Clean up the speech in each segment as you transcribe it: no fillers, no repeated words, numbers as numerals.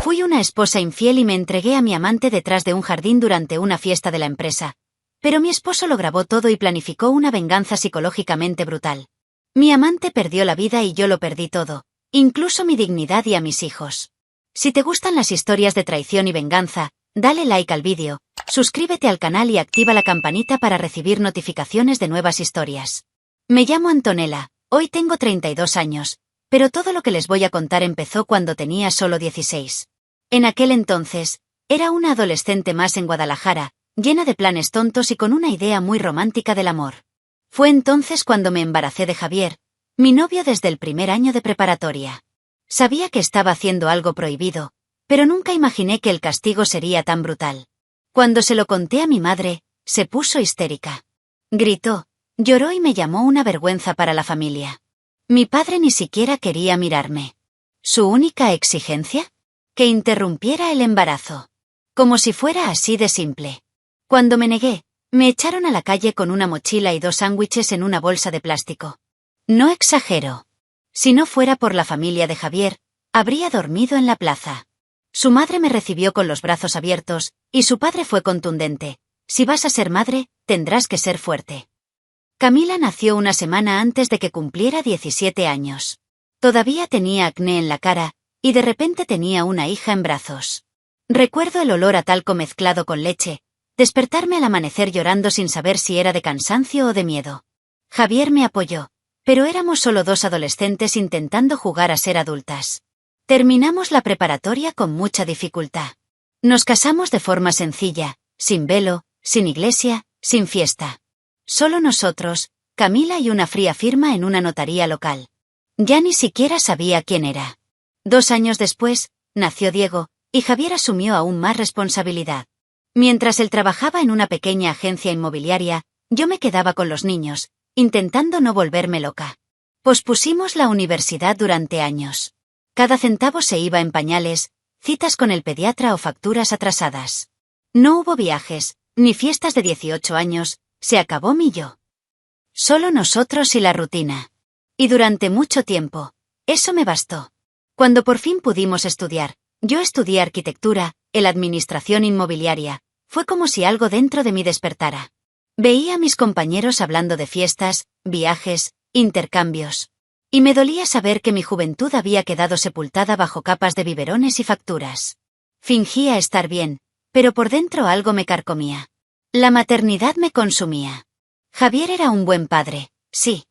Fui una esposa infiel y me entregué a mi amante detrás de un jardín durante una fiesta de la empresa. Pero mi esposo lo grabó todo y planificó una venganza psicológicamente brutal. Mi amante perdió la vida y yo lo perdí todo, incluso mi dignidad y a mis hijos. Si te gustan las historias de traición y venganza, dale like al vídeo, suscríbete al canal y activa la campanita para recibir notificaciones de nuevas historias. Me llamo Antonella, hoy tengo 32 años, pero todo lo que les voy a contar empezó cuando tenía solo 16. En aquel entonces, era una adolescente más en Guadalajara, llena de planes tontos y con una idea muy romántica del amor. Fue entonces cuando me embaracé de Javier, mi novio desde el primer año de preparatoria. Sabía que estaba haciendo algo prohibido, pero nunca imaginé que el castigo sería tan brutal. Cuando se lo conté a mi madre, se puso histérica. Gritó, lloró y me llamó una vergüenza para la familia. Mi padre ni siquiera quería mirarme. ¿Su única exigencia? Que interrumpiera el embarazo. Como si fuera así de simple. Cuando me negué, me echaron a la calle con una mochila y 2 sándwiches en una bolsa de plástico. No exagero. Si no fuera por la familia de Javier, habría dormido en la plaza. Su madre me recibió con los brazos abiertos, y su padre fue contundente. Si vas a ser madre, tendrás que ser fuerte. Camila nació una semana antes de que cumpliera 17 años. Todavía tenía acné en la cara, y de repente tenía una hija en brazos. Recuerdo el olor a talco mezclado con leche, despertarme al amanecer llorando sin saber si era de cansancio o de miedo. Javier me apoyó, pero éramos solo 2 adolescentes intentando jugar a ser adultas. Terminamos la preparatoria con mucha dificultad. Nos casamos de forma sencilla, sin velo, sin iglesia, sin fiesta. Solo nosotros, Camila y una fría firma en una notaría local. Ya ni siquiera sabía quién era. 2 años después, nació Diego, y Javier asumió aún más responsabilidad. Mientras él trabajaba en una pequeña agencia inmobiliaria, yo me quedaba con los niños, intentando no volverme loca. Pospusimos la universidad durante años. Cada centavo se iba en pañales, citas con el pediatra o facturas atrasadas. No hubo viajes, ni fiestas de 18 años, se acabó mi yo. Solo nosotros y la rutina. Y durante mucho tiempo, eso me bastó. Cuando por fin pudimos estudiar, yo estudié arquitectura, él administración inmobiliaria, fue como si algo dentro de mí despertara. Veía a mis compañeros hablando de fiestas, viajes, intercambios. Y me dolía saber que mi juventud había quedado sepultada bajo capas de biberones y facturas. Fingía estar bien, pero por dentro algo me carcomía. La maternidad me consumía. Javier era un buen padre, sí.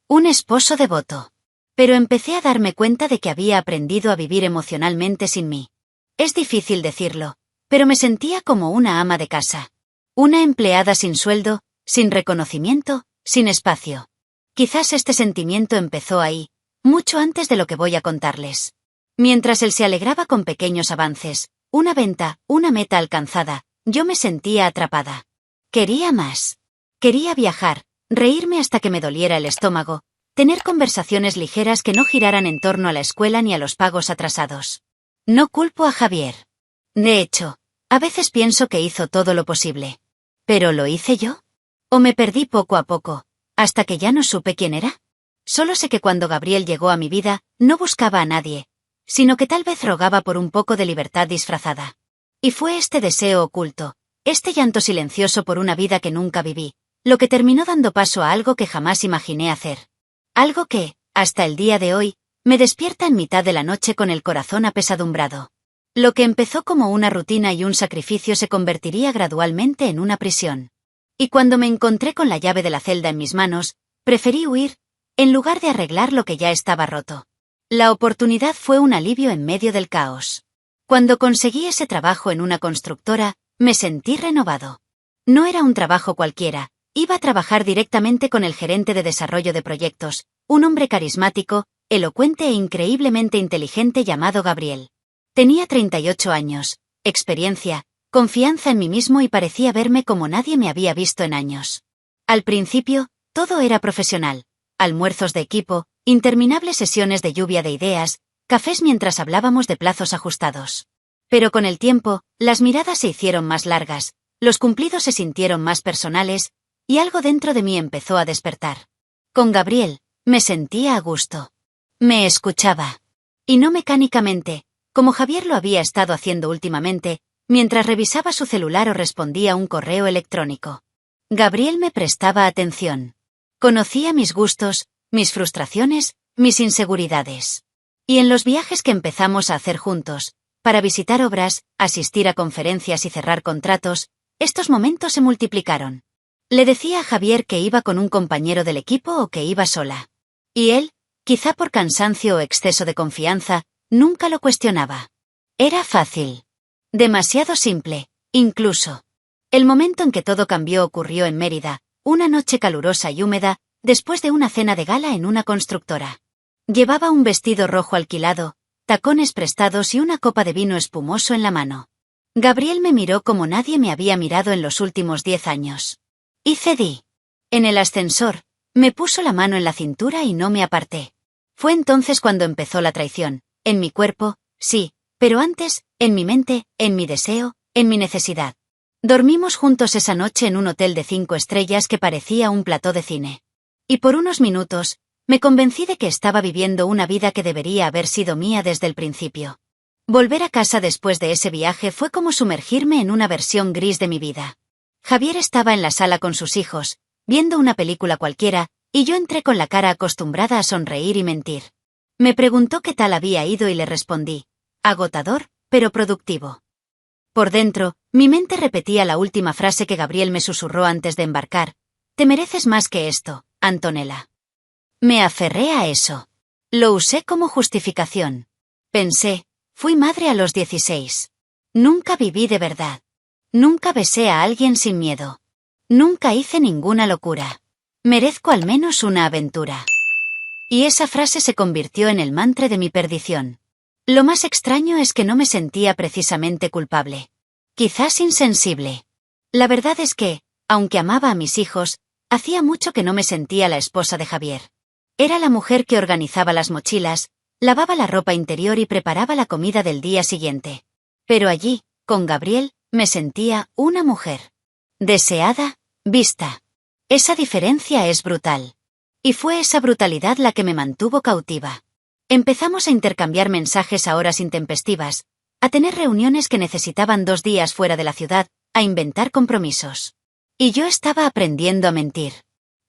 Un esposo devoto. Pero empecé a darme cuenta de que había aprendido a vivir emocionalmente sin mí. Es difícil decirlo, pero me sentía como una ama de casa. Una empleada sin sueldo, sin reconocimiento, sin espacio. Quizás este sentimiento empezó ahí, mucho antes de lo que voy a contarles. Mientras él se alegraba con pequeños avances, una venta, una meta alcanzada, yo me sentía atrapada. Quería más. Quería viajar, reírme hasta que me doliera el estómago, tener conversaciones ligeras que no giraran en torno a la escuela ni a los pagos atrasados. No culpo a Javier. De hecho, a veces pienso que hizo todo lo posible. ¿Pero lo hice yo? ¿O me perdí poco a poco, hasta que ya no supe quién era? Solo sé que cuando Gabriel llegó a mi vida, no buscaba a nadie, sino que tal vez rogaba por un poco de libertad disfrazada. Y fue este deseo oculto, este llanto silencioso por una vida que nunca viví, lo que terminó dando paso a algo que jamás imaginé hacer. Algo que, hasta el día de hoy, me despierta en mitad de la noche con el corazón apesadumbrado. Lo que empezó como una rutina y un sacrificio se convertiría gradualmente en una prisión. Y cuando me encontré con la llave de la celda en mis manos, preferí huir, en lugar de arreglar lo que ya estaba roto. La oportunidad fue un alivio en medio del caos. Cuando conseguí ese trabajo en una constructora, me sentí renovado. No era un trabajo cualquiera, iba a trabajar directamente con el gerente de desarrollo de proyectos, un hombre carismático, elocuente e increíblemente inteligente llamado Gabriel. Tenía 38 años, experiencia, confianza en mí mismo y parecía verme como nadie me había visto en años. Al principio, todo era profesional, almuerzos de equipo, interminables sesiones de lluvia de ideas, cafés mientras hablábamos de plazos ajustados. Pero con el tiempo, las miradas se hicieron más largas, los cumplidos se sintieron más personales, y algo dentro de mí empezó a despertar. Con Gabriel, me sentía a gusto. Me escuchaba. Y no mecánicamente, como Javier lo había estado haciendo últimamente, mientras revisaba su celular o respondía un correo electrónico. Gabriel me prestaba atención. Conocía mis gustos, mis frustraciones, mis inseguridades. Y en los viajes que empezamos a hacer juntos, para visitar obras, asistir a conferencias y cerrar contratos, estos momentos se multiplicaron. Le decía a Javier que iba con un compañero del equipo o que iba sola. Y él, quizá por cansancio o exceso de confianza, nunca lo cuestionaba. Era fácil. Demasiado simple, incluso. El momento en que todo cambió ocurrió en Mérida, una noche calurosa y húmeda, después de una cena de gala en una constructora. Llevaba un vestido rojo alquilado, tacones prestados y una copa de vino espumoso en la mano. Gabriel me miró como nadie me había mirado en los últimos 10 años. Y cedí. En el ascensor, me puso la mano en la cintura y no me aparté. Fue entonces cuando empezó la traición, en mi cuerpo, sí, pero antes, en mi mente, en mi deseo, en mi necesidad. Dormimos juntos esa noche en un hotel de 5 estrellas que parecía un plató de cine. Y por unos minutos, me convencí de que estaba viviendo una vida que debería haber sido mía desde el principio. Volver a casa después de ese viaje fue como sumergirme en una versión gris de mi vida. Javier estaba en la sala con sus hijos, viendo una película cualquiera, y yo entré con la cara acostumbrada a sonreír y mentir. Me preguntó qué tal había ido y le respondí: agotador, pero productivo. Por dentro, mi mente repetía la última frase que Gabriel me susurró antes de embarcar: te mereces más que esto, Antonella. Me aferré a eso. Lo usé como justificación. Pensé, fui madre a los 16. Nunca viví de verdad. Nunca besé a alguien sin miedo. Nunca hice ninguna locura. Merezco al menos una aventura. Y esa frase se convirtió en el mantra de mi perdición. Lo más extraño es que no me sentía precisamente culpable. Quizás insensible. La verdad es que, aunque amaba a mis hijos, hacía mucho que no me sentía la esposa de Javier. Era la mujer que organizaba las mochilas, lavaba la ropa interior y preparaba la comida del día siguiente. Pero allí, con Gabriel, me sentía una mujer. Deseada, vista. Esa diferencia es brutal. Y fue esa brutalidad la que me mantuvo cautiva. Empezamos a intercambiar mensajes a horas intempestivas, a tener reuniones que necesitaban 2 días fuera de la ciudad, a inventar compromisos. Y yo estaba aprendiendo a mentir.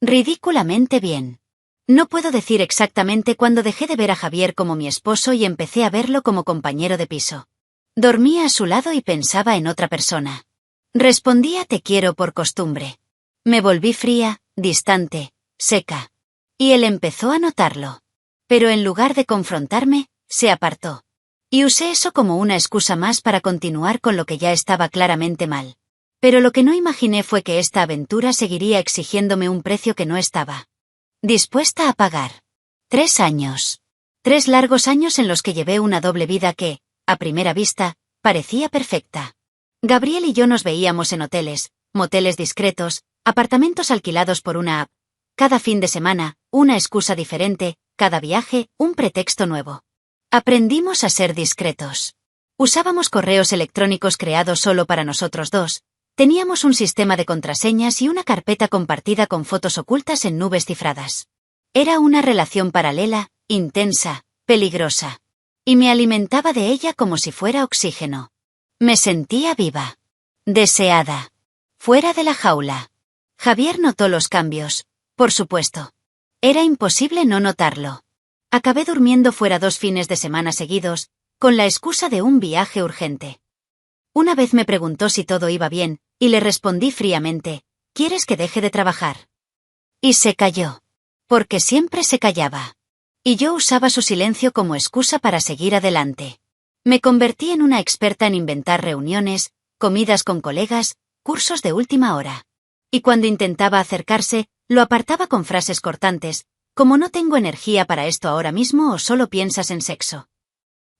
Ridículamente bien. No puedo decir exactamente cuándo dejé de ver a Javier como mi esposo y empecé a verlo como compañero de piso. Dormía a su lado y pensaba en otra persona. Respondía te quiero por costumbre. Me volví fría, distante, seca. Y él empezó a notarlo. Pero en lugar de confrontarme, se apartó. Y usé eso como una excusa más para continuar con lo que ya estaba claramente mal. Pero lo que no imaginé fue que esta aventura seguiría exigiéndome un precio que no estaba dispuesta a pagar. 3 años. 3 largos años en los que llevé una doble vida que, a primera vista, parecía perfecta. Gabriel y yo nos veíamos en hoteles, moteles discretos, apartamentos alquilados por una app. Cada fin de semana, una excusa diferente, cada viaje, un pretexto nuevo. Aprendimos a ser discretos. Usábamos correos electrónicos creados solo para nosotros dos. Teníamos un sistema de contraseñas y una carpeta compartida con fotos ocultas en nubes cifradas. Era una relación paralela, intensa, peligrosa. Y me alimentaba de ella como si fuera oxígeno. Me sentía viva. Deseada. Fuera de la jaula. Javier notó los cambios, por supuesto. Era imposible no notarlo. Acabé durmiendo fuera 2 fines de semana seguidos, con la excusa de un viaje urgente. Una vez me preguntó si todo iba bien, y le respondí fríamente: ¿quieres que deje de trabajar? Y se calló. Porque siempre se callaba. Y yo usaba su silencio como excusa para seguir adelante. Me convertí en una experta en inventar reuniones, comidas con colegas, cursos de última hora. Y cuando intentaba acercarse, lo apartaba con frases cortantes, como no tengo energía para esto ahora mismo o solo piensas en sexo.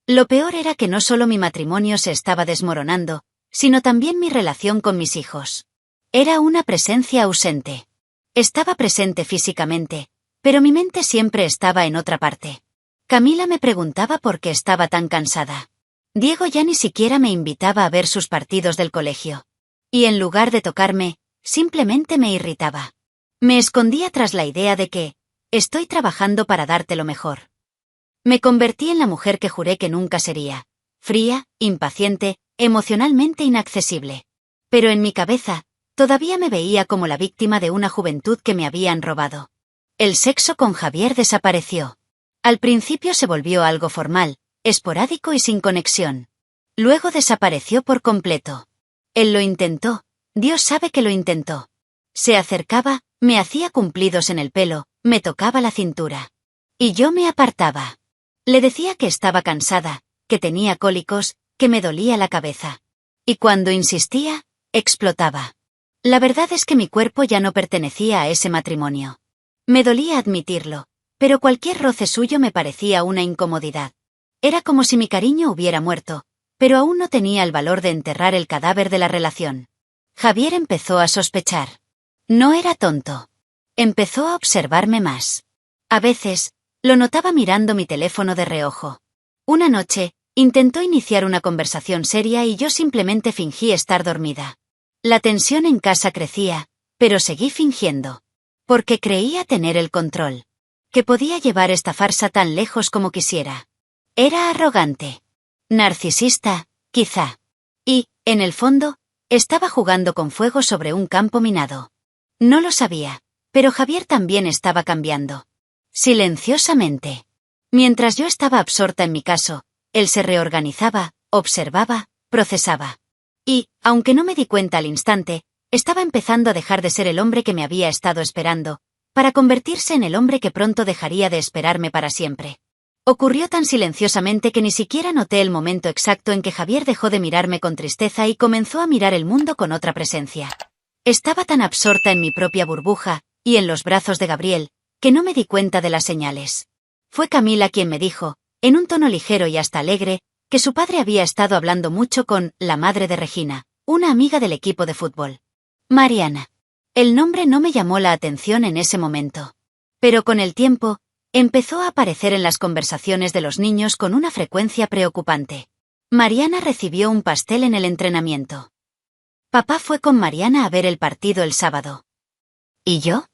Lo peor era que no solo mi matrimonio se estaba desmoronando, sino también mi relación con mis hijos. Era una presencia ausente. Estaba presente físicamente, pero mi mente siempre estaba en otra parte. Camila me preguntaba por qué estaba tan cansada. Diego ya ni siquiera me invitaba a ver sus partidos del colegio. Y en lugar de tocarme, simplemente me irritaba. Me escondía tras la idea de que, estoy trabajando para darte lo mejor. Me convertí en la mujer que juré que nunca sería, fría, impaciente, emocionalmente inaccesible. Pero en mi cabeza, todavía me veía como la víctima de una juventud que me habían robado. El sexo con Javier desapareció. Al principio se volvió algo formal, esporádico y sin conexión. Luego desapareció por completo. Él lo intentó, Dios sabe que lo intentó. Se acercaba, me hacía cumplidos en el pelo, me tocaba la cintura. Y yo me apartaba. Le decía que estaba cansada, que tenía cólicos, que me dolía la cabeza. Y cuando insistía, explotaba. La verdad es que mi cuerpo ya no pertenecía a ese matrimonio. Me dolía admitirlo, pero cualquier roce suyo me parecía una incomodidad. Era como si mi cariño hubiera muerto, pero aún no tenía el valor de enterrar el cadáver de la relación. Javier empezó a sospechar. No era tonto. Empezó a observarme más. A veces, lo notaba mirando mi teléfono de reojo. Una noche, intentó iniciar una conversación seria y yo simplemente fingí estar dormida. La tensión en casa crecía, pero seguí fingiendo. Porque creía tener el control. Que podía llevar esta farsa tan lejos como quisiera. Era arrogante. Narcisista, quizá. Y, en el fondo, estaba jugando con fuego sobre un campo minado. No lo sabía, pero Javier también estaba cambiando. Silenciosamente. Mientras yo estaba absorta en mi caso, él se reorganizaba, observaba, procesaba. Y, aunque no me di cuenta al instante, estaba empezando a dejar de ser el hombre que me había estado esperando, para convertirse en el hombre que pronto dejaría de esperarme para siempre. Ocurrió tan silenciosamente que ni siquiera noté el momento exacto en que Javier dejó de mirarme con tristeza y comenzó a mirar el mundo con otra presencia. Estaba tan absorta en mi propia burbuja, y en los brazos de Gabriel, que no me di cuenta de las señales. Fue Camila quien me dijo, en un tono ligero y hasta alegre, que su padre había estado hablando mucho con la madre de Regina, una amiga del equipo de fútbol. Mariana. El nombre no me llamó la atención en ese momento. Pero con el tiempo, empezó a aparecer en las conversaciones de los niños con una frecuencia preocupante. Mariana recibió un pastel en el entrenamiento. Papá fue con Mariana a ver el partido el sábado. ¿Y yo?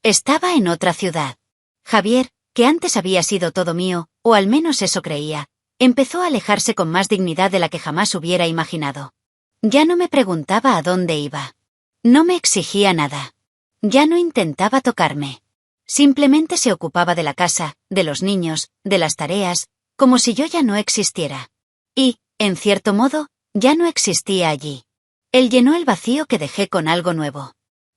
Estaba en otra ciudad. Javier, que antes había sido todo mío, o al menos eso creía, empezó a alejarse con más dignidad de la que jamás hubiera imaginado. Ya no me preguntaba a dónde iba. No me exigía nada. Ya no intentaba tocarme. Simplemente se ocupaba de la casa, de los niños, de las tareas, como si yo ya no existiera. Y, en cierto modo, ya no existía allí. Él llenó el vacío que dejé con algo nuevo.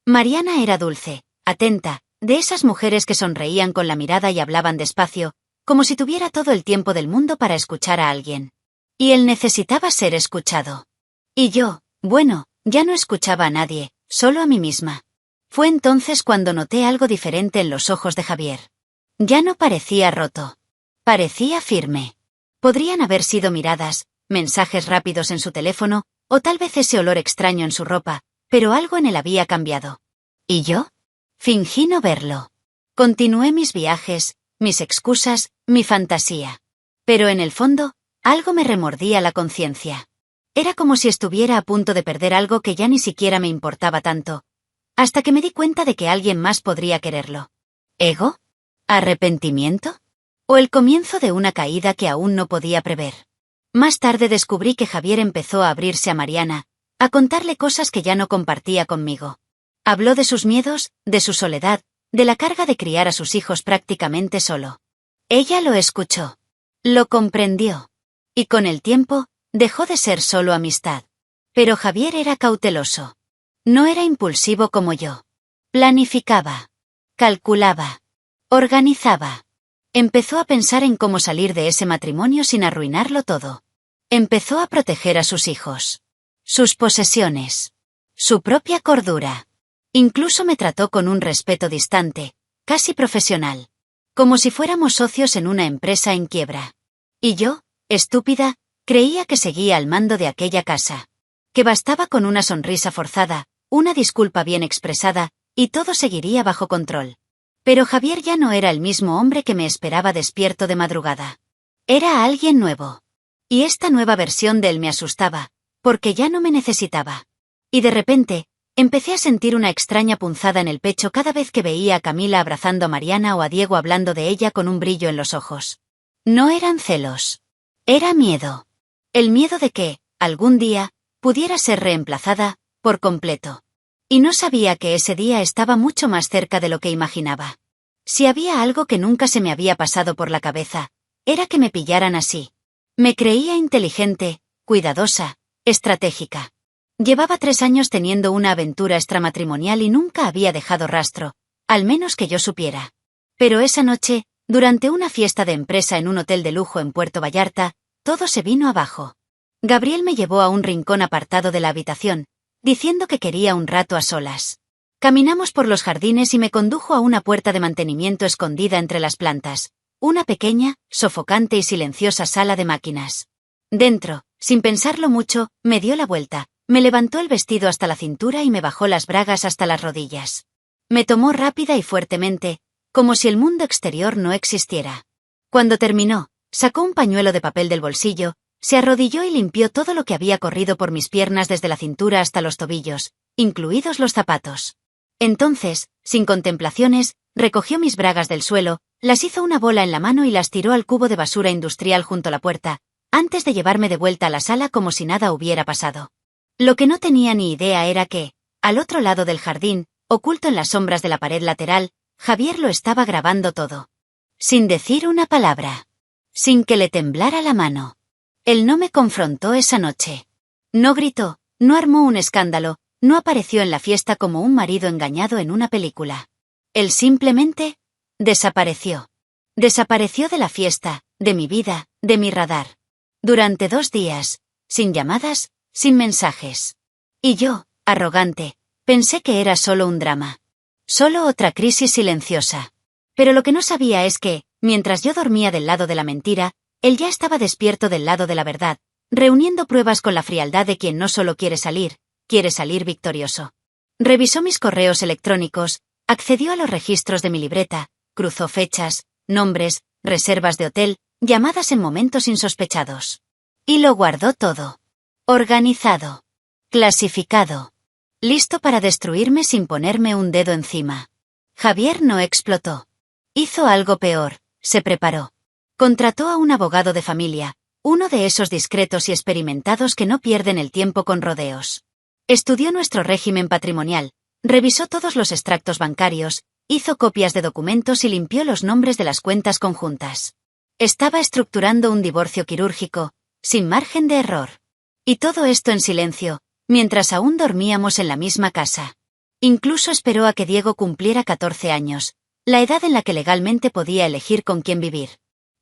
Mariana era dulce, atenta, de esas mujeres que sonreían con la mirada y hablaban despacio, como si tuviera todo el tiempo del mundo para escuchar a alguien. Y él necesitaba ser escuchado. Y yo, bueno, ya no escuchaba a nadie, solo a mí misma. Fue entonces cuando noté algo diferente en los ojos de Javier. Ya no parecía roto. Parecía firme. Podrían haber sido miradas, mensajes rápidos en su teléfono, o tal vez ese olor extraño en su ropa, pero algo en él había cambiado. ¿Y yo? Fingí no verlo. Continué mis viajes, mis excusas, mi fantasía. Pero en el fondo, algo me remordía la conciencia. Era como si estuviera a punto de perder algo que ya ni siquiera me importaba tanto, hasta que me di cuenta de que alguien más podría quererlo. ¿Ego? ¿Arrepentimiento? ¿O el comienzo de una caída que aún no podía prever? Más tarde descubrí que Javier empezó a abrirse a Mariana, a contarle cosas que ya no compartía conmigo. Habló de sus miedos, de su soledad, de la carga de criar a sus hijos prácticamente solo. Ella lo escuchó. Lo comprendió. Y con el tiempo, dejó de ser solo amistad. Pero Javier era cauteloso. No era impulsivo como yo. Planificaba. Calculaba. Organizaba. Empezó a pensar en cómo salir de ese matrimonio sin arruinarlo todo. Empezó a proteger a sus hijos. Sus posesiones. Su propia cordura. Incluso me trató con un respeto distante, casi profesional. Como si fuéramos socios en una empresa en quiebra. Y yo, estúpida, creía que seguía al mando de aquella casa. Que bastaba con una sonrisa forzada, una disculpa bien expresada, y todo seguiría bajo control. Pero Javier ya no era el mismo hombre que me esperaba despierto de madrugada. Era alguien nuevo. Y esta nueva versión de él me asustaba, porque ya no me necesitaba. Y de repente, empecé a sentir una extraña punzada en el pecho cada vez que veía a Camila abrazando a Mariana o a Diego hablando de ella con un brillo en los ojos. No eran celos. Era miedo. El miedo de que, algún día, pudiera ser reemplazada, por completo. Y no sabía que ese día estaba mucho más cerca de lo que imaginaba. Si había algo que nunca se me había pasado por la cabeza, era que me pillaran así. Me creía inteligente, cuidadosa, estratégica. Llevaba 3 años teniendo una aventura extramatrimonial y nunca había dejado rastro, al menos que yo supiera. Pero esa noche, durante una fiesta de empresa en un hotel de lujo en Puerto Vallarta, todo se vino abajo. Gabriel me llevó a un rincón apartado de la habitación, diciendo que quería un rato a solas. Caminamos por los jardines y me condujo a una puerta de mantenimiento escondida entre las plantas, una pequeña, sofocante y silenciosa sala de máquinas. Dentro, sin pensarlo mucho, me dio la vuelta, me levantó el vestido hasta la cintura y me bajó las bragas hasta las rodillas. Me tomó rápida y fuertemente, como si el mundo exterior no existiera. Cuando terminó, sacó un pañuelo de papel del bolsillo, se arrodilló y limpió todo lo que había corrido por mis piernas desde la cintura hasta los tobillos, incluidos los zapatos. Entonces, sin contemplaciones, recogió mis bragas del suelo, las hizo una bola en la mano y las tiró al cubo de basura industrial junto a la puerta, antes de llevarme de vuelta a la sala como si nada hubiera pasado. Lo que no tenía ni idea era que, al otro lado del jardín, oculto en las sombras de la pared lateral, Javier lo estaba grabando todo. Sin decir una palabra. Sin que le temblara la mano. Él no me confrontó esa noche. No gritó, no armó un escándalo, no apareció en la fiesta como un marido engañado en una película. Él simplemente desapareció. Desapareció de la fiesta, de mi vida, de mi radar. Durante 2 días, sin llamadas, sin mensajes. Y yo, arrogante, pensé que era solo un drama. Solo otra crisis silenciosa. Pero lo que no sabía es que, mientras yo dormía del lado de la mentira, él ya estaba despierto del lado de la verdad, reuniendo pruebas con la frialdad de quien no solo quiere salir victorioso. Revisó mis correos electrónicos, accedió a los registros de mi libreta, cruzó fechas, nombres, reservas de hotel, llamadas en momentos insospechados. Y lo guardó todo. Organizado. Clasificado. Listo para destruirme sin ponerme un dedo encima. Javier no explotó. Hizo algo peor, se preparó. Contrató a un abogado de familia, uno de esos discretos y experimentados que no pierden el tiempo con rodeos. Estudió nuestro régimen patrimonial, revisó todos los extractos bancarios, hizo copias de documentos y limpió los nombres de las cuentas conjuntas. Estaba estructurando un divorcio quirúrgico, sin margen de error. Y todo esto en silencio, mientras aún dormíamos en la misma casa. Incluso esperó a que Diego cumpliera 14 años, la edad en la que legalmente podía elegir con quién vivir.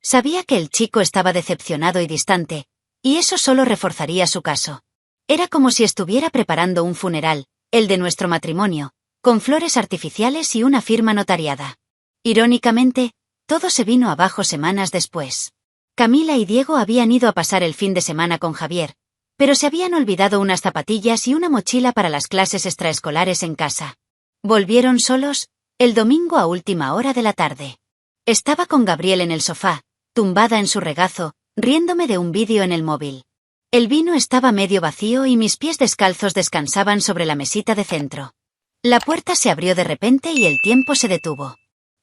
Sabía que el chico estaba decepcionado y distante, y eso solo reforzaría su caso. Era como si estuviera preparando un funeral, el de nuestro matrimonio, con flores artificiales y una firma notariada. Irónicamente, todo se vino abajo semanas después. Camila y Diego habían ido a pasar el fin de semana con Javier, pero se habían olvidado unas zapatillas y una mochila para las clases extraescolares en casa. Volvieron solos, el domingo a última hora de la tarde. Estaba con Gabriel en el sofá, tumbada en su regazo, riéndome de un vídeo en el móvil. El vino estaba medio vacío y mis pies descalzos descansaban sobre la mesita de centro. La puerta se abrió de repente y el tiempo se detuvo.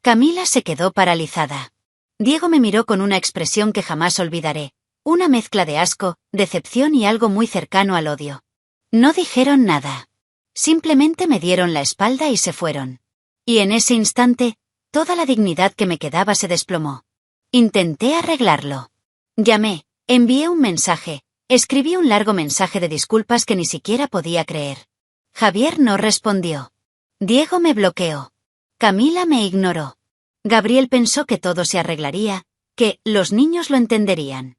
Camila se quedó paralizada. Diego me miró con una expresión que jamás olvidaré, una mezcla de asco, decepción y algo muy cercano al odio. No dijeron nada. Simplemente me dieron la espalda y se fueron. Y en ese instante, toda la dignidad que me quedaba se desplomó. Intenté arreglarlo. Llamé, envié un mensaje, escribí un largo mensaje de disculpas que ni siquiera podía creer. Javier no respondió. Diego me bloqueó. Camila me ignoró. Gabriel pensó que todo se arreglaría, que los niños lo entenderían.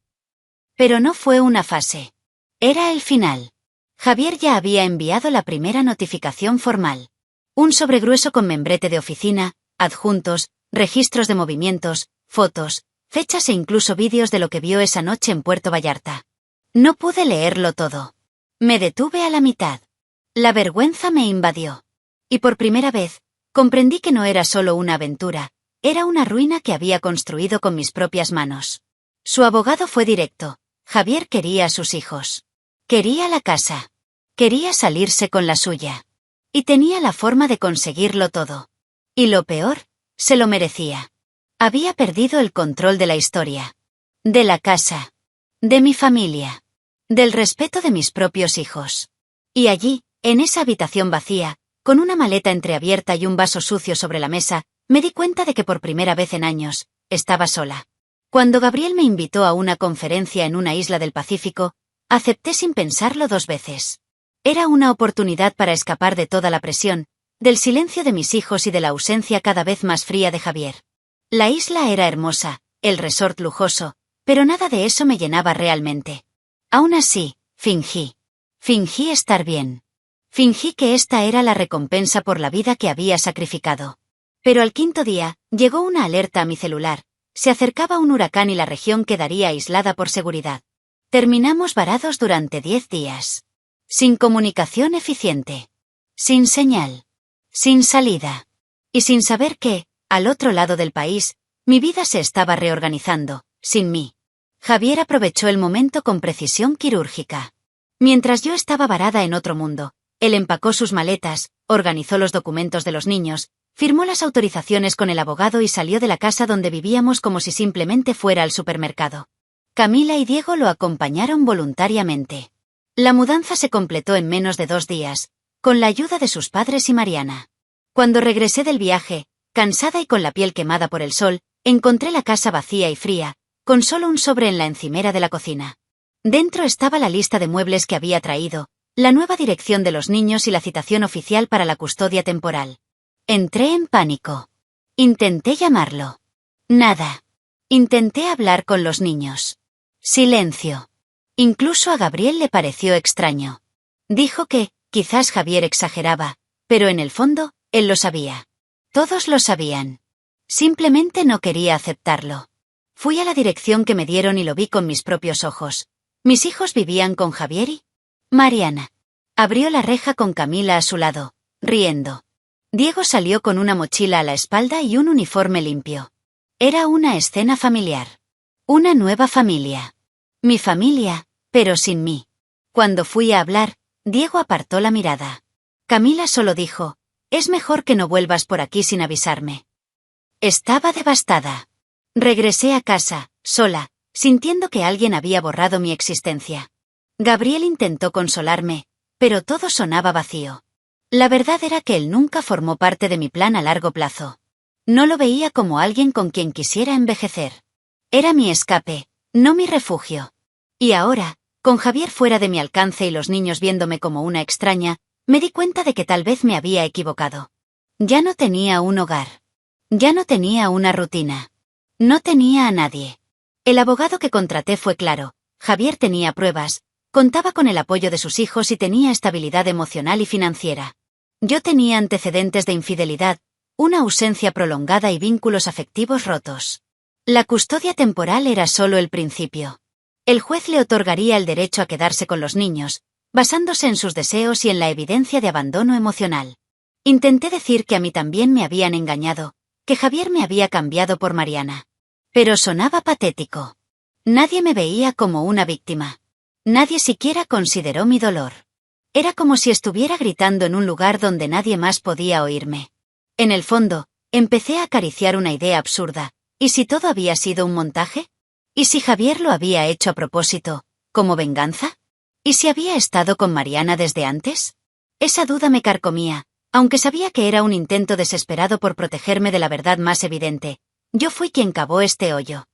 Pero no fue una fase. Era el final. Javier ya había enviado la primera notificación formal. Un sobregrueso con membrete de oficina, adjuntos, registros de movimientos, fotos, fechas e incluso vídeos de lo que vio esa noche en Puerto Vallarta. No pude leerlo todo. Me detuve a la mitad. La vergüenza me invadió. Y por primera vez, comprendí que no era solo una aventura, era una ruina que había construido con mis propias manos. Su abogado fue directo. Javier quería a sus hijos. Quería la casa. Quería salirse con la suya. Y tenía la forma de conseguirlo todo. Y lo peor, se lo merecía. Había perdido el control de la historia. De la casa. De mi familia. Del respeto de mis propios hijos. Y allí, en esa habitación vacía, con una maleta entreabierta y un vaso sucio sobre la mesa, me di cuenta de que por primera vez en años, estaba sola. Cuando Gabriel me invitó a una conferencia en una isla del Pacífico, acepté sin pensarlo 2 veces. Era una oportunidad para escapar de toda la presión, del silencio de mis hijos y de la ausencia cada vez más fría de Javier. La isla era hermosa, el resort lujoso, pero nada de eso me llenaba realmente. Aún así, fingí. Fingí estar bien. Fingí que esta era la recompensa por la vida que había sacrificado. Pero al 5.º día, llegó una alerta a mi celular. Se acercaba un huracán y la región quedaría aislada por seguridad. Terminamos varados durante 10 días. Sin comunicación eficiente. Sin señal. Sin salida. Y sin saber que, al otro lado del país, mi vida se estaba reorganizando, sin mí. Javier aprovechó el momento con precisión quirúrgica. Mientras yo estaba varada en otro mundo, él empacó sus maletas, organizó los documentos de los niños, firmó las autorizaciones con el abogado y salió de la casa donde vivíamos como si simplemente fuera al supermercado. Camila y Diego lo acompañaron voluntariamente. La mudanza se completó en menos de 2 días, con la ayuda de sus padres y Mariana. Cuando regresé del viaje, cansada y con la piel quemada por el sol, encontré la casa vacía y fría, con solo un sobre en la encimera de la cocina. Dentro estaba la lista de muebles que había traído, la nueva dirección de los niños y la citación oficial para la custodia temporal. Entré en pánico. Intenté llamarlo. Nada. Intenté hablar con los niños. Silencio. Incluso a Gabriel le pareció extraño. Dijo que, quizás Javier exageraba, pero en el fondo, él lo sabía. Todos lo sabían. Simplemente no quería aceptarlo. Fui a la dirección que me dieron y lo vi con mis propios ojos. Mis hijos vivían con Javier y Mariana. Abrió la reja con Camila a su lado, riendo. Diego salió con una mochila a la espalda y un uniforme limpio. Era una escena familiar. Una nueva familia. Mi familia, pero sin mí. Cuando fui a hablar, Diego apartó la mirada. Camila solo dijo, «Es mejor que no vuelvas por aquí sin avisarme». Estaba devastada. Regresé a casa, sola, sintiendo que alguien había borrado mi existencia. Gabriel intentó consolarme, pero todo sonaba vacío. La verdad era que él nunca formó parte de mi plan a largo plazo. No lo veía como alguien con quien quisiera envejecer. Era mi escape, no mi refugio. Y ahora, con Javier fuera de mi alcance y los niños viéndome como una extraña, me di cuenta de que tal vez me había equivocado. Ya no tenía un hogar. Ya no tenía una rutina. No tenía a nadie. El abogado que contraté fue claro. Javier tenía pruebas, contaba con el apoyo de sus hijos y tenía estabilidad emocional y financiera. Yo tenía antecedentes de infidelidad, una ausencia prolongada y vínculos afectivos rotos. La custodia temporal era solo el principio. El juez le otorgaría el derecho a quedarse con los niños, basándose en sus deseos y en la evidencia de abandono emocional. Intenté decir que a mí también me habían engañado, que Javier me había cambiado por Mariana. Pero sonaba patético. Nadie me veía como una víctima. Nadie siquiera consideró mi dolor. Era como si estuviera gritando en un lugar donde nadie más podía oírme. En el fondo, empecé a acariciar una idea absurda. ¿Y si todo había sido un montaje? ¿Y si Javier lo había hecho a propósito, como venganza? ¿Y si había estado con Mariana desde antes? Esa duda me carcomía, aunque sabía que era un intento desesperado por protegerme de la verdad más evidente. Yo fui quien cavó este hoyo.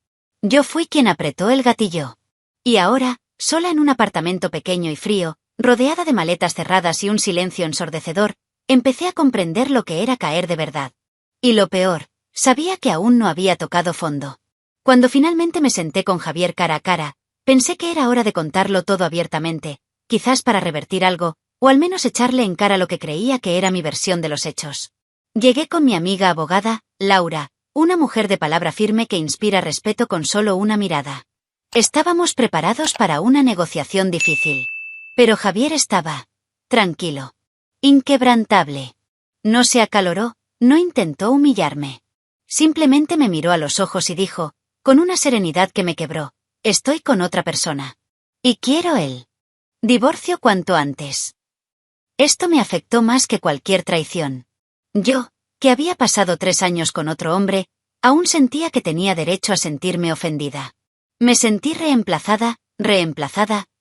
Yo fui quien apretó el gatillo. Y ahora, sola en un apartamento pequeño y frío, rodeada de maletas cerradas y un silencio ensordecedor, empecé a comprender lo que era caer de verdad. Y lo peor, sabía que aún no había tocado fondo. Cuando finalmente me senté con Javier cara a cara, pensé que era hora de contarlo todo abiertamente, quizás para revertir algo, o al menos echarle en cara lo que creía que era mi versión de los hechos. Llegué con mi amiga abogada, Laura, una mujer de palabra firme que inspira respeto con solo una mirada. Estábamos preparados para una negociación difícil. Pero Javier estaba tranquilo, inquebrantable. No se acaloró, no intentó humillarme. Simplemente me miró a los ojos y dijo, con una serenidad que me quebró, estoy con otra persona. Y quiero él. Divorcio cuanto antes. Esto me afectó más que cualquier traición. Yo, que había pasado 3 años con otro hombre, aún sentía que tenía derecho a sentirme ofendida. Me sentí reemplazada,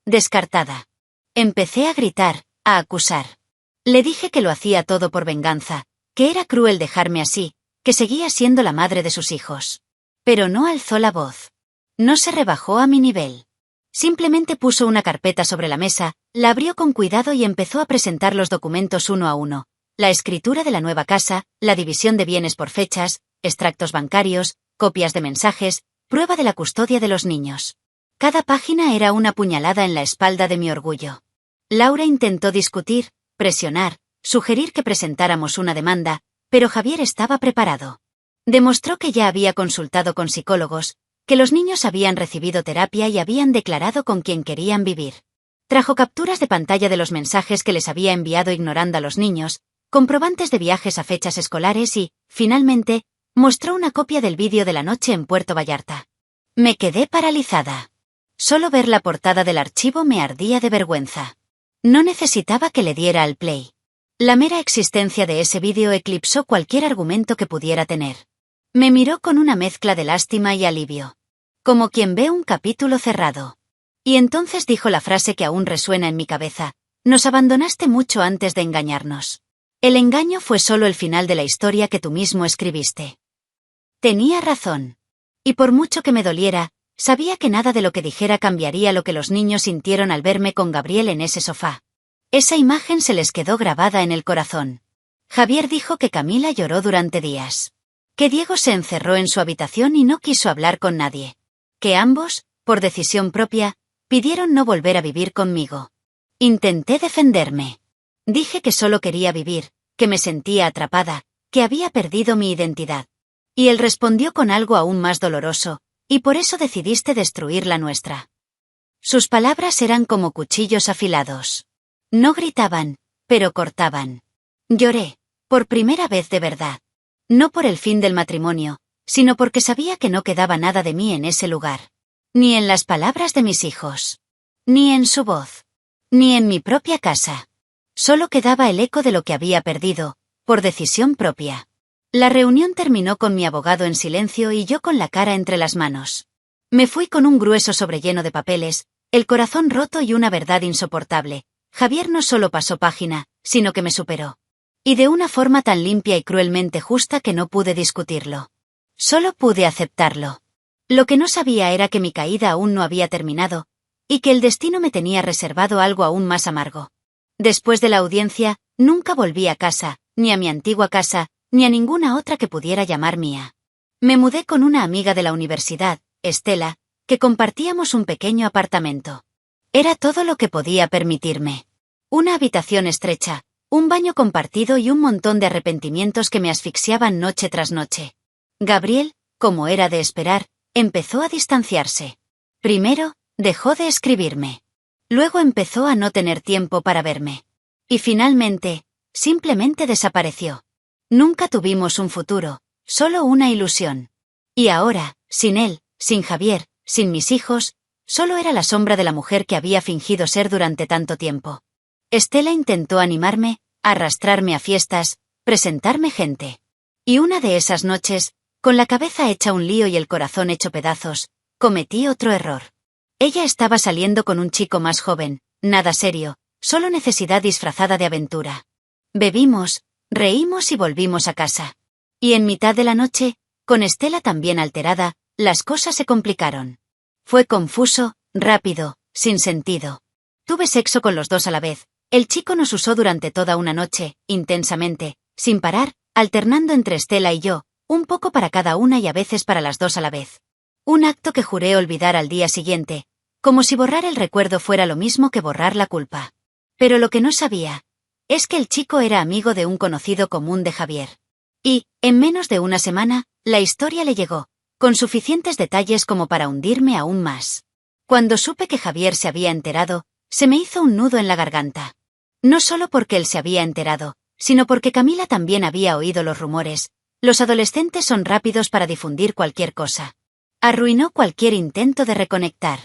Descartada. Empecé a gritar, a acusar. Le dije que lo hacía todo por venganza, que era cruel dejarme así, que seguía siendo la madre de sus hijos. Pero no alzó la voz. No se rebajó a mi nivel. Simplemente puso una carpeta sobre la mesa, la abrió con cuidado y empezó a presentar los documentos uno a uno. La escritura de la nueva casa, la división de bienes por fechas, extractos bancarios, copias de mensajes, prueba de la custodia de los niños. Cada página era una puñalada en la espalda de mi orgullo. Laura intentó discutir, presionar, sugerir que presentáramos una demanda, pero Javier estaba preparado. Demostró que ya había consultado con psicólogos, que los niños habían recibido terapia y habían declarado con quién querían vivir. Trajo capturas de pantalla de los mensajes que les había enviado ignorando a los niños, comprobantes de viajes a fechas escolares y, finalmente, mostró una copia del vídeo de la noche en Puerto Vallarta. Me quedé paralizada. Solo ver la portada del archivo me ardía de vergüenza. No necesitaba que le diera al play. La mera existencia de ese vídeo eclipsó cualquier argumento que pudiera tener. Me miró con una mezcla de lástima y alivio. Como quien ve un capítulo cerrado. Y entonces dijo la frase que aún resuena en mi cabeza: nos abandonaste mucho antes de engañarnos. El engaño fue solo el final de la historia que tú mismo escribiste. Tenía razón. Y por mucho que me doliera, sabía que nada de lo que dijera cambiaría lo que los niños sintieron al verme con Gabriel en ese sofá. Esa imagen se les quedó grabada en el corazón. Javier dijo que Camila lloró durante días. Que Diego se encerró en su habitación y no quiso hablar con nadie. Que ambos, por decisión propia, pidieron no volver a vivir conmigo. Intenté defenderme. Dije que solo quería vivir, que me sentía atrapada, que había perdido mi identidad. Y él respondió con algo aún más doloroso: y por eso decidiste destruir la nuestra. Sus palabras eran como cuchillos afilados. No gritaban, pero cortaban. Lloré, por primera vez de verdad. No por el fin del matrimonio, sino porque sabía que no quedaba nada de mí en ese lugar. Ni en las palabras de mis hijos. Ni en su voz. Ni en mi propia casa. Solo quedaba el eco de lo que había perdido, por decisión propia. La reunión terminó con mi abogado en silencio y yo con la cara entre las manos. Me fui con un grueso sobre lleno de papeles, el corazón roto y una verdad insoportable. Javier no solo pasó página, sino que me superó. Y de una forma tan limpia y cruelmente justa que no pude discutirlo. Solo pude aceptarlo. Lo que no sabía era que mi caída aún no había terminado, y que el destino me tenía reservado algo aún más amargo. Después de la audiencia, nunca volví a casa, ni a mi antigua casa, ni a ninguna otra que pudiera llamar mía. Me mudé con una amiga de la universidad, Estela, que compartíamos un pequeño apartamento. Era todo lo que podía permitirme. Una habitación estrecha, un baño compartido y un montón de arrepentimientos que me asfixiaban noche tras noche. Gabriel, como era de esperar, empezó a distanciarse. Primero, dejó de escribirme. Luego empezó a no tener tiempo para verme. Y finalmente, simplemente desapareció. Nunca tuvimos un futuro, solo una ilusión. Y ahora, sin él, sin Javier, sin mis hijos, solo era la sombra de la mujer que había fingido ser durante tanto tiempo. Estela intentó animarme, arrastrarme a fiestas, presentarme gente. Y una de esas noches, con la cabeza hecha un lío y el corazón hecho pedazos, cometí otro error. Ella estaba saliendo con un chico más joven, nada serio, solo necesidad disfrazada de aventura. Bebimos, reímos y volvimos a casa. Y en mitad de la noche, con Estela también alterada, las cosas se complicaron. Fue confuso, rápido, sin sentido. Tuve sexo con los dos a la vez. El chico nos usó durante toda una noche, intensamente, sin parar, alternando entre Estela y yo, un poco para cada una y a veces para las dos a la vez. Un acto que juré olvidar al día siguiente, como si borrar el recuerdo fuera lo mismo que borrar la culpa. Pero lo que no sabía es que el chico era amigo de un conocido común de Javier. Y, en menos de una semana, la historia le llegó, con suficientes detalles como para hundirme aún más. Cuando supe que Javier se había enterado, se me hizo un nudo en la garganta. No solo porque él se había enterado, sino porque Camila también había oído los rumores. Los adolescentes son rápidos para difundir cualquier cosa. Arruinó cualquier intento de reconectar.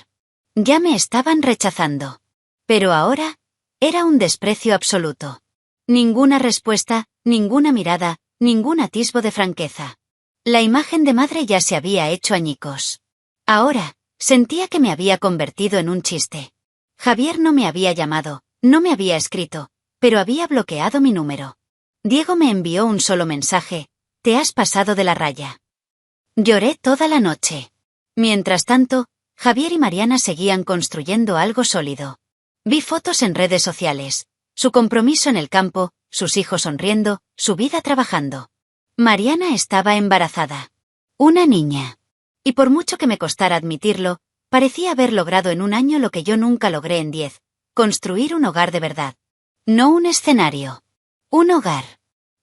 Ya me estaban rechazando. Pero ahora, era un desprecio absoluto. Ninguna respuesta, ninguna mirada, ningún atisbo de franqueza. La imagen de madre ya se había hecho añicos. Ahora, sentía que me había convertido en un chiste. Javier no me había llamado, no me había escrito, pero había bloqueado mi número. Diego me envió un solo mensaje: te has pasado de la raya. Lloré toda la noche. Mientras tanto, Javier y Mariana seguían construyendo algo sólido. Vi fotos en redes sociales, su compromiso en el campo, sus hijos sonriendo, su vida trabajando. Mariana estaba embarazada. Una niña. Y por mucho que me costara admitirlo, parecía haber logrado en un año lo que yo nunca logré en 10: construir un hogar de verdad. No un escenario. Un hogar.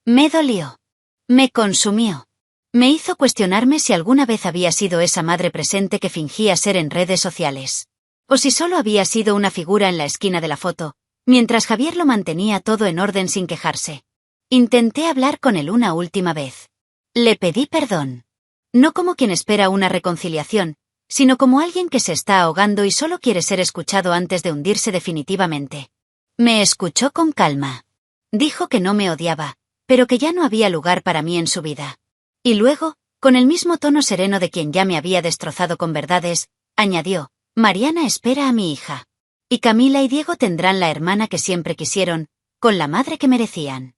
Me dolió. Me consumió. Me hizo cuestionarme si alguna vez había sido esa madre presente que fingía ser en redes sociales. O si solo había sido una figura en la esquina de la foto, mientras Javier lo mantenía todo en orden sin quejarse. Intenté hablar con él una última vez. Le pedí perdón. No como quien espera una reconciliación, sino como alguien que se está ahogando y solo quiere ser escuchado antes de hundirse definitivamente. Me escuchó con calma. Dijo que no me odiaba, pero que ya no había lugar para mí en su vida. Y luego, con el mismo tono sereno de quien ya me había destrozado con verdades, añadió: Mariana espera a mi hija. Y Camila y Diego tendrán la hermana que siempre quisieron, con la madre que merecían.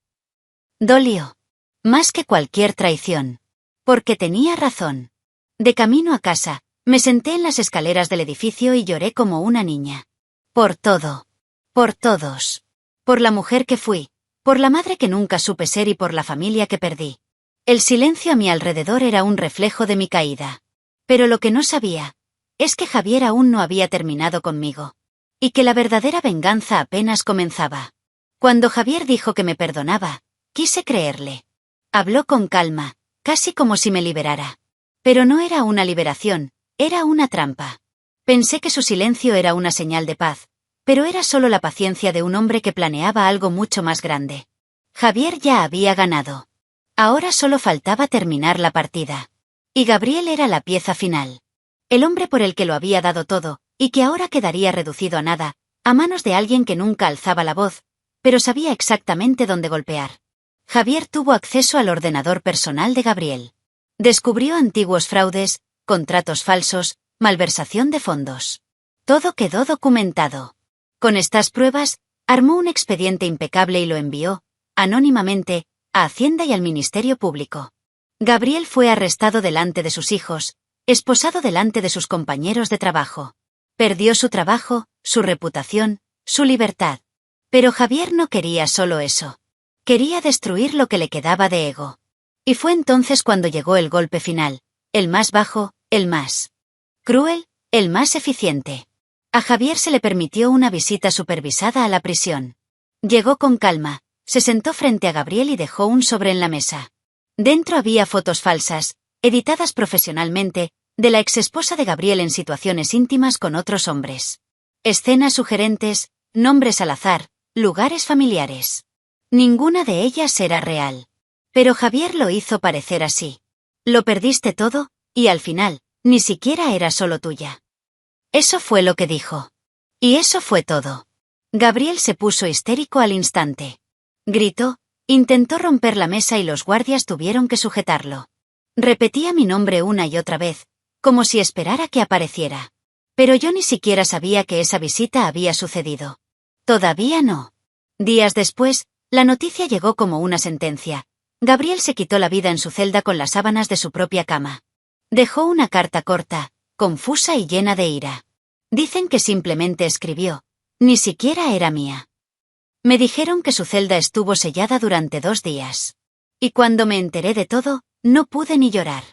Dolió. Más que cualquier traición. Porque tenía razón. De camino a casa, me senté en las escaleras del edificio y lloré como una niña. Por todo. Por todos. Por la mujer que fui, por la madre que nunca supe ser y por la familia que perdí. El silencio a mi alrededor era un reflejo de mi caída. Pero lo que no sabía es que Javier aún no había terminado conmigo. Y que la verdadera venganza apenas comenzaba. Cuando Javier dijo que me perdonaba, quise creerle. Habló con calma, casi como si me liberara. Pero no era una liberación, era una trampa. Pensé que su silencio era una señal de paz, pero era solo la paciencia de un hombre que planeaba algo mucho más grande. Javier ya había ganado. Ahora solo faltaba terminar la partida. Y Gabriel era la pieza final. El hombre por el que lo había dado todo, y que ahora quedaría reducido a nada, a manos de alguien que nunca alzaba la voz, pero sabía exactamente dónde golpear. Javier tuvo acceso al ordenador personal de Gabriel. Descubrió antiguos fraudes, contratos falsos, malversación de fondos. Todo quedó documentado. Con estas pruebas, armó un expediente impecable y lo envió, anónimamente, a Hacienda y al Ministerio Público. Gabriel fue arrestado delante de sus hijos, esposado delante de sus compañeros de trabajo. Perdió su trabajo, su reputación, su libertad. Pero Javier no quería solo eso. Quería destruir lo que le quedaba de ego. Y fue entonces cuando llegó el golpe final, el más bajo, el más cruel, el más eficiente. A Javier se le permitió una visita supervisada a la prisión. Llegó con calma, se sentó frente a Gabriel y dejó un sobre en la mesa. Dentro había fotos falsas, editadas profesionalmente, de la exesposa de Gabriel en situaciones íntimas con otros hombres. Escenas sugerentes, nombres al azar, lugares familiares. Ninguna de ellas era real. Pero Javier lo hizo parecer así. Lo perdiste todo, y al final, ni siquiera era solo tuya. Eso fue lo que dijo. Y eso fue todo. Gabriel se puso histérico al instante. Gritó, intentó romper la mesa y los guardias tuvieron que sujetarlo. Repetía mi nombre una y otra vez, como si esperara que apareciera. Pero yo ni siquiera sabía que esa visita había sucedido. Todavía no. Días después, la noticia llegó como una sentencia. Gabriel se quitó la vida en su celda con las sábanas de su propia cama. Dejó una carta corta, confusa y llena de ira. Dicen que simplemente escribió. Ni siquiera era mía. Me dijeron que su celda estuvo sellada durante 2 días. Y cuando me enteré de todo, no pude ni llorar.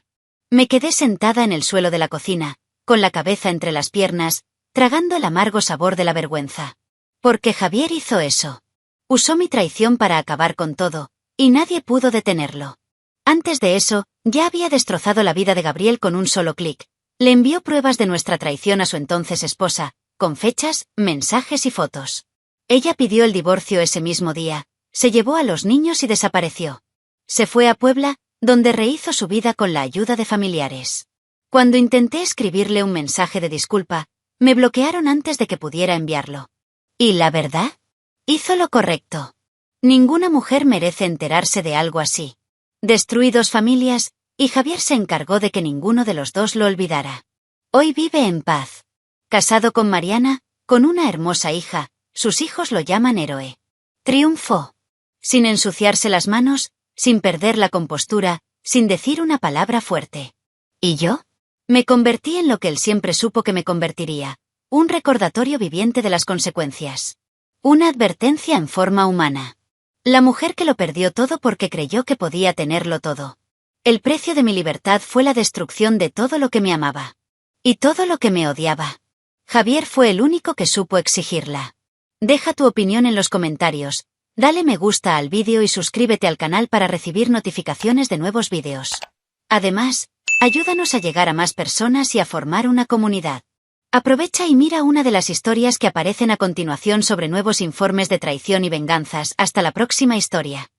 Me quedé sentada en el suelo de la cocina, con la cabeza entre las piernas, tragando el amargo sabor de la vergüenza. Porque Javier hizo eso. Usó mi traición para acabar con todo, y nadie pudo detenerlo. Antes de eso, ya había destrozado la vida de Gabriel con un solo clic. Le envió pruebas de nuestra traición a su entonces esposa, con fechas, mensajes y fotos. Ella pidió el divorcio ese mismo día, se llevó a los niños y desapareció. Se fue a Puebla, donde rehizo su vida con la ayuda de familiares. Cuando intenté escribirle un mensaje de disculpa, me bloquearon antes de que pudiera enviarlo. ¿Y la verdad? Hizo lo correcto. Ninguna mujer merece enterarse de algo así. Destruí 2 familias, y Javier se encargó de que ninguno de los dos lo olvidara. Hoy vive en paz. Casado con Mariana, Con una hermosa hija, sus hijos lo llaman héroe. Triunfó. Sin ensuciarse las manos, sin perder la compostura, sin decir una palabra fuerte. ¿Y yo? Me convertí en lo que él siempre supo que me convertiría. Un recordatorio viviente de las consecuencias. Una advertencia en forma humana. La mujer que lo perdió todo porque creyó que podía tenerlo todo. El precio de mi libertad fue la destrucción de todo lo que me amaba. Y todo lo que me odiaba. Javier fue el único que supo exigirla. Deja tu opinión en los comentarios, dale me gusta al vídeo y suscríbete al canal para recibir notificaciones de nuevos vídeos. Además, ayúdanos a llegar a más personas y a formar una comunidad. Aprovecha y mira una de las historias que aparecen a continuación sobre nuevos informes de traición y venganzas. Hasta la próxima historia.